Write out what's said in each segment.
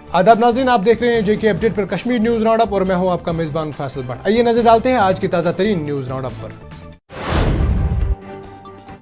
आदाब नाज़रीन, आप देख रहे हैं JK अपडेट पर कश्मीर न्यूज़ राउंड अप और मैं हूं आपका मेज़बान फैसल भट्ट। आइए नजर डालते हैं आज की ताज़ा तरीन न्यूज़ राउंड अप पर।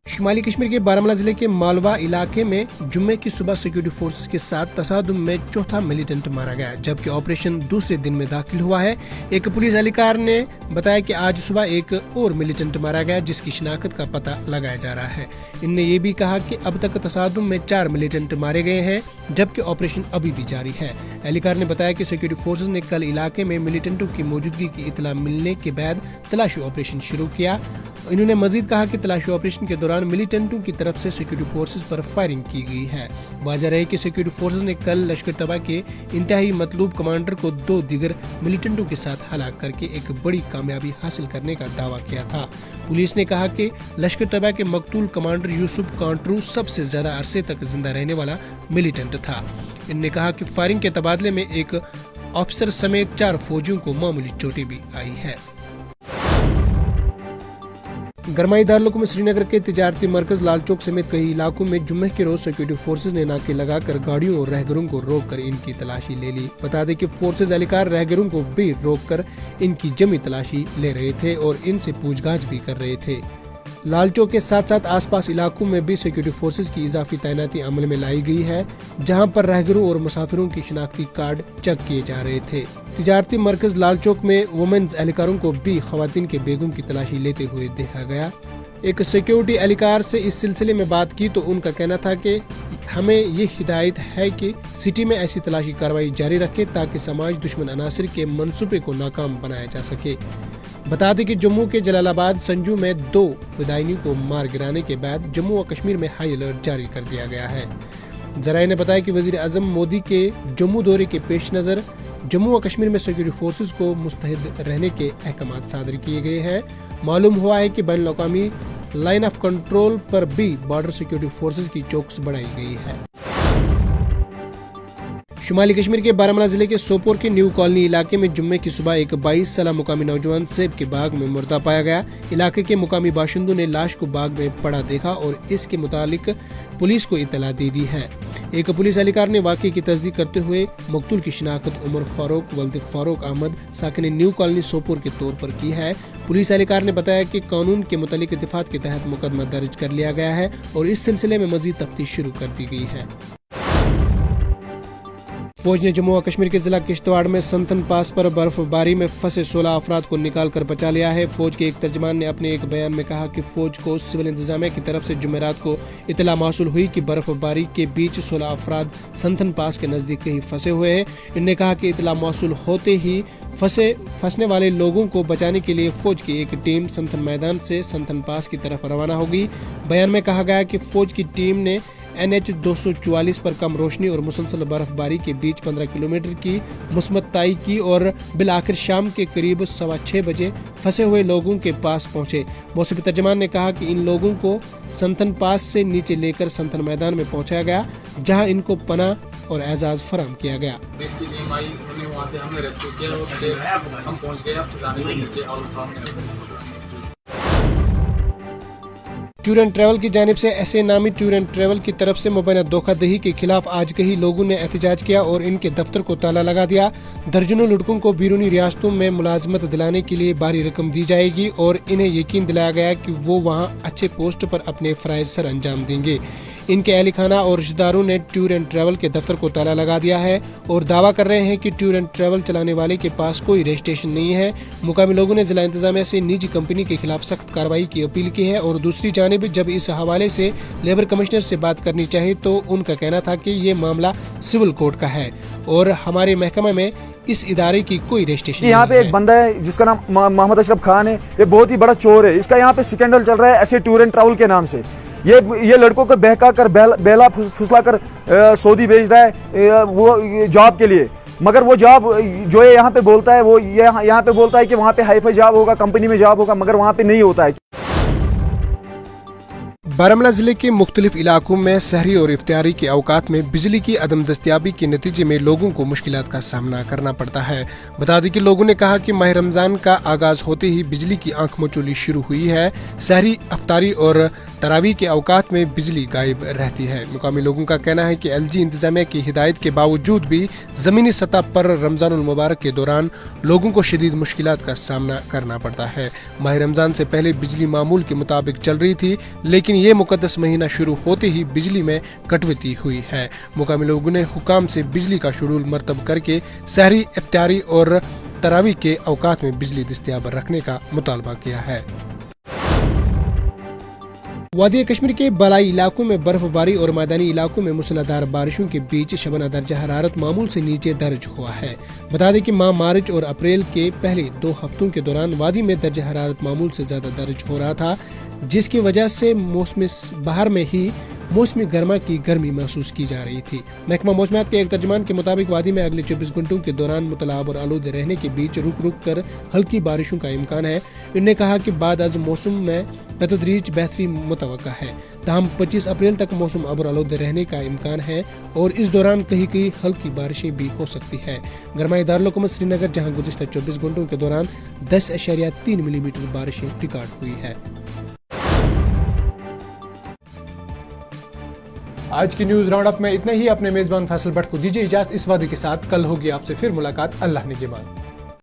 शुमाली कश्मीर के बारामूला जिले के मालवा इलाके में जुम्मे की सुबह सिक्योरिटी फोर्सेस के साथ तसादुम में चौथा मिलिटेंट मारा गया, जबकि ऑपरेशन दूसरे दिन में दाखिल हुआ है। एक पुलिस एहलकार ने बताया कि आज सुबह एक और मिलिटेंट मारा गया, जिसकी शिनाख्त का पता लगाया जा रहा है। इनने ये भी कहा कि अब तक तसादुम में 4 मिलिटेंट मारे गए हैं, जबकि ऑपरेशन अभी भी जारी है। एहलकार ने बताया कि सिक्योरिटी फोर्सेस ने कल इलाके में मिलिटेंटों की मौजूदगी की इतला मिलने के बाद तलाशी ऑपरेशन शुरू किया। इन्होंने मजीद कहा कि तलाशी ऑपरेशन के दौरान मिलिटेंटों की तरफ से सिक्योरिटी फोर्सेस पर फायरिंग की गई है। वाज़ह रहे कि सिक्योरिटी फोर्सेस ने कल लश्कर तैयबा के इंतहाई मतलूब कमांडर को 2 दीगर मिलिटेंटों के साथ हलाक करके एक बड़ी कामयाबी हासिल करने का दावा किया था। पुलिस ने कहा कि लश्कर तैयबा के मकतूल कमांडर यूसुफ कांटरू सबसे ज्यादा अरसे तक जिंदा रहने वाला मिलिटेंट था। इन्होंने कहा कि फायरिंग के तबादले में एक ऑफिसर समेत 4 फौजियों को मामूली चोटें भी आई है। गरमाई दारलुकुम श्रीनगर के तिजारती मरकज लाल चौक समेत कई इलाकों में जुम्मे के रोज सिक्योरिटी फोर्सेज ने नाके लगाकर गाड़ियों और रहगरों को रोककर इनकी तलाशी ले ली। बता दें कि फोर्सेज एहलकार रहगरों को भी रोककर इनकी जमी तलाशी ले रहे थे और इनसे पूछताछ भी कर रहे थे। लाल चौक के साथ साथ आसपास इलाकों में भी सिक्योरिटी फोर्सेज की इजाफी तैनाती अमल में लाई गई है, जहां पर रहगरों और मुसाफिरों की शिनाख्ती कार्ड चेक किए जा रहे थे। तिजारती मरकज लाल चौक में वुमेन्स एहलकारों को भी खवातीन के बेगों की तलाशी लेते हुए देखा गया। एक सिक्योरिटी एहलकार से इस सिलसिले में बात की तो उनका कहना था कि हमें ये हिदायत है कि सिटी में ऐसी तलाशी कार्रवाई जारी रखे ताकि समाज दुश्मन अनासिर के मंसूबे को नाकाम बनाया जा सके। बता दें कि जम्मू के जलालाबाद संजू में 2 फिदायियों को मार गिराने के बाद जम्मू व कश्मीर में हाई अलर्ट जारी कर दिया गया है। जराये ने बताया कि वजीर आजम मोदी के जम्मू दौरे के पेश नज़र जम्मू व कश्मीर में सिक्योरिटी फोर्सेज को मुस्तैद रहने के अहकाम सादर किए गए हैं। मालूम हुआ है कि बैनुल अक़वामी लाइन ऑफ कंट्रोल पर भी बॉर्डर सिक्योरिटी फोर्सेज की चौकस बढ़ाई गई है। शुमाली कश्मीर के बारामूला जिले के सोपोर के न्यू कॉलोनी इलाके में जुम्मे की सुबह एक 22 साल मुकामी नौजवान सेब के बाग में मुर्दा पाया गया। इलाके के मुकामी बाशिंदों ने लाश को बाग में पड़ा देखा और इसके मुतालिक पुलिस को इत्तला दे दी है। एक पुलिस एहलकार ने वाक़े की तस्दीक करते हुए मकतूल की शिनाख्त उमर फारूक वल्द फारूक अहमद साकिन न्यू कॉलोनी सोपोर के तौर पर की है। पुलिस एहलकार ने बताया कि कानून के मुतालिक दफात के तहत मुकदमा दर्ज कर लिया गया है और इस सिलसिले में मजीद तफ्तीश शुरू कर दी गई है। फौज ने जम्मू व कश्मीर के जिला किश्तवाड़ में संथन पास पर बर्फबारी में फंसे 16 अफराद को निकाल कर बचा लिया है। फौज के एक तर्जमान ने अपने एक बयान में कहा कि फौज को सिविल इंतजामिया की तरफ से जुमेरात को इतला मौसूल हुई कि बर्फबारी के बीच 16 अफराद संथन पास के नजदीक कहीं फंसे हुए हैं। इन्होंने कहा कि इतला मौसूल होते ही फंसने वाले लोगों को बचाने के लिए फौज की एक टीम संथन मैदान से संथन पास की तरफ रवाना होगी। बयान में कहा गया कि फौज की टीम ने NH 244 पर कम रोशनी और मुसलसल बर्फबारी के बीच 15 किलोमीटर की मुस्मत तय की और बिल आखिर शाम के करीब 6:15 बजे फंसे हुए लोगों के पास पहुंचे। मौसमी तर्जमान ने कहा कि इन लोगों को संथन पास से नीचे लेकर संथन मैदान में पहुंचाया गया, जहां इनको पनाह और एजाज फराहम किया गया। रेस्क्यू टीम आई, उन्होंने वहां से हमें रेस्क्यू किया और हम पहुंच गए खजाने के नीचे और टूर एंड ट्रैवल की जानिब से ऐसे नामी टूर एंड ट्रैवल की तरफ से मुबैना धोखाधड़ी के खिलाफ आज कई लोगों ने एहतजाज किया और इनके दफ्तर को ताला लगा दिया। दर्जनों लड़कों को बैरूनी रियासतों में मुलाजमत दिलाने के लिए भारी रकम दी जाएगी और इन्हें यकीन दिलाया गया कि वो वहां अच्छे पोस्ट पर अपने फराइज सर अंजाम देंगे। इनके अहल खाना और रिश्तेदारों ने टूर एंड ट्रैवल के दफ्तर को ताला लगा दिया है और दावा कर रहे हैं कि टूर एंड ट्रैवल चलाने वाले के पास कोई रजिस्ट्रेशन नहीं है। मुकामी लोगों ने जिला इंतजामिया से निजी कंपनी के खिलाफ सख्त कार्रवाई की अपील की है और दूसरी जानिब जब इस हवाले से लेबर कमिश्नर से बात करनी चाहिए तो उनका कहना था कि ये मामला सिविल कोर्ट का है और हमारे महकमा में इस इदारे की कोई रजिस्ट्रेशन। यहाँ पे एक बंदा है जिसका नाम मोहम्मद अशरफ खान है, ये बहुत ही बड़ा चोर है। इसका यहाँ पे स्कैंडल चल रहा है ऐसे टूर एंड ट्रैवल के नाम से। ये लड़कों को बहका कर बेला फुसला कर सऊदी भेज रहा है वो जॉब के लिए, मगर वो जॉब जो है यहाँ पे बोलता है वो यहाँ पे बोलता है कि वहाँ पे हाईफाई जॉब होगा, कंपनी में जॉब होगा, मगर वहाँ पे नहीं होता है। बारामूला जिले के मुख्तलिफ इलाकों में सहरी और इफ्तारी के औकात में बिजली की अदम दस्तियाबी के नतीजे में लोगों को मुश्किलात का सामना करना पड़ता है। बता दें कि लोगों ने कहा कि माह रमजान का आगाज होते ही बिजली की आंख मचोली शुरू हुई है। सहरी, इफ्तारी और तरावी के औकात में बिजली गायब रहती है। मुकामी लोगों का कहना है कि एलजी इंतजामिया की हिदायत के बावजूद भी जमीनी सतह पर रमजानुल मुबारक के दौरान लोगों को शदीद मुश्किलात का सामना करना पड़ता है। माह रमजान से पहले बिजली मामूल के मुताबिक चल रही थी, लेकिन ये मुकद्दस महीना शुरू होते ही बिजली में कटौती हुई है। मुकामी लोगों ने हुकाम से बिजली का शेड्यूल मरतब करके सहरी, इफ्तारी और तरावी के औकात में बिजली दस्तयाब रखने का मुतालबा किया है। वादी कश्मीर के बलाई इलाकों में बर्फबारी और मैदानी इलाकों में मूसलाधार बारिशों के बीच शबना दर्जा हरारत मामूल से नीचे दर्ज हुआ है। बता दें कि माह मार्च और अप्रैल के पहले 2 हफ्तों के दौरान वादी में दर्जा हरारत मामूल से ज्यादा दर्ज हो रहा था, जिसकी वजह से मौसमी बहार में ही मौसमी गर्मा की गर्मी महसूस की जा रही थी। महकमा मौसमियात के एक तर्जुमान के मुताबिक वादी में अगले 24 घंटों के दौरान मुतलाब और आलूदे रहने के बीच रुक रुक कर हल्की बारिशों का इम्कान है। उन्होंने कहा कि बाद अज मौसम में बतदरीज बेहतरी मुतवक्का है। ताहम 25 अप्रैल तक मौसम अबर आलूदे रहने का इम्कान है और इस दौरान कहीं कहीं हल्की बारिशें भी हो सकती है। गरमाई दारुल श्रीनगर जहां गुज़िश्ता 24 घंटों के दौरान 10.3 मिलीमीटर बारिशें रिकॉर्ड हुई है। आज की न्यूज राउंड अप में इतना ही। अपने मेजबान फैसल भट्ट को दीजिए इजाजत इस वादे के साथ, कल होगी आपसे फिर मुलाकात। अल्लाह ने के बाद।